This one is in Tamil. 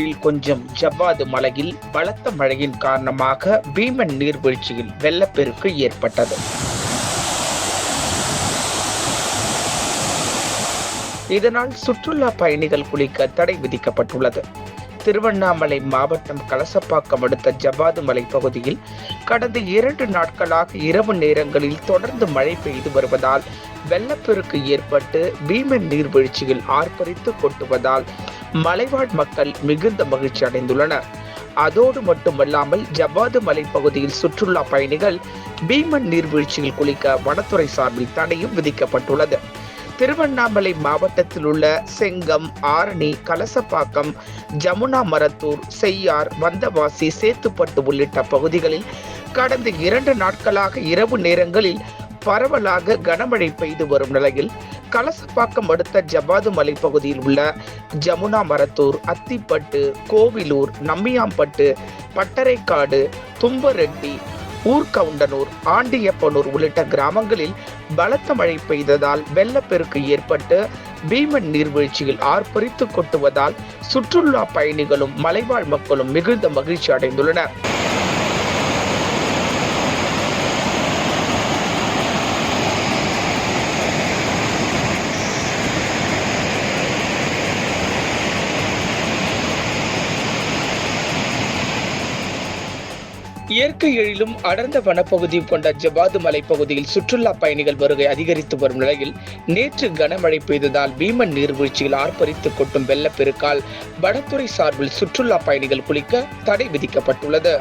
கீழ் கொஞ்சம் ஜவ்வாது மலையில் பலத்த மழையின் காரணமாக பீமன் நீர்வீழ்ச்சியில் வெள்ளப்பெருக்கு ஏற்பட்டது. இதனால் சுற்றுலா பயணிகள் குளிக்க தடை விதிக்கப்பட்டுள்ளது. திருவண்ணாமலை மாவட்டம் கலசப்பாக்கம் அடுத்த ஜவ்வாது மலை பகுதியில் கடந்த 2 நாட்களாக இரவு நேரங்களில் தொடர்ந்து மழை பெய்து வருவதால் வெள்ளப்பெருக்கு ஏற்பட்டு பீமன் நீர்வீழ்ச்சியில் ஆர்ப்பரித்து கொட்டுவதால் மலைவாழ் மக்கள் மிகுந்த மகிழ்ச்சி அடைந்துள்ளனர். அதோடு மட்டுமல்லாமல் ஜவ்வாது மலை பகுதியில் சுற்றுலா பயணிகள் பீமன் நீர்வீழ்ச்சியில் குளிக்க வனத்துறை சார்பில் தடையும் விதிக்கப்பட்டுள்ளது. திருவண்ணாமலை மாவட்டத்தில் உள்ள செங்கம், ஆரணி, கலசப்பாக்கம், ஜமுனா மரத்தூர், செய்யார், வந்தவாசி, சேத்துப்பட்டு உள்ளிட்ட பகுதிகளில் கடந்த 2 நாட்களாக இரவு நேரங்களில் பரவலாக கனமழை பெய்து வரும் நிலையில் கலசப்பாக்கம் அடுத்த ஜவ்வாது மலை பகுதியில் உள்ள ஜமுனா மரத்தூர், அத்திப்பட்டு, கோவிலூர், நம்பியாம்பட்டு, பட்டறைக்காடு, தும்பரெட்டி, ஊர்கவுண்டனூர், ஆண்டியப்பனூர் உள்ளிட்ட கிராமங்களில் பலத்த மழை பெய்ததால் வெள்ளப்பெருக்கு ஏற்பட்டு பீமன் நீர்வீழ்ச்சியில் ஆர்ப்பரித்து கொட்டுவதால் சுற்றுலா பயணிகளும் மலைவாழ் மக்களும் மிகுந்த மகிழ்ச்சி அடைந்துள்ளனர். இயற்கை எழிலும் அடர்ந்த வனப்பகுதியும் கொண்ட ஜவ்வாது மலை பகுதியில் சுற்றுலா பயணிகள் வருகை அதிகரித்து வரும் நிலையில் நேற்று கனமழை பெய்ததால் பீமன் நீர்வீழ்ச்சியில் ஆர்ப்பரித்து கொட்டும் வெள்ளப்பெருக்கால் வனத்துறை சார்பில் சுற்றுலா பயணிகள் குளிக்க தடை விதிக்கப்பட்டுள்ளது.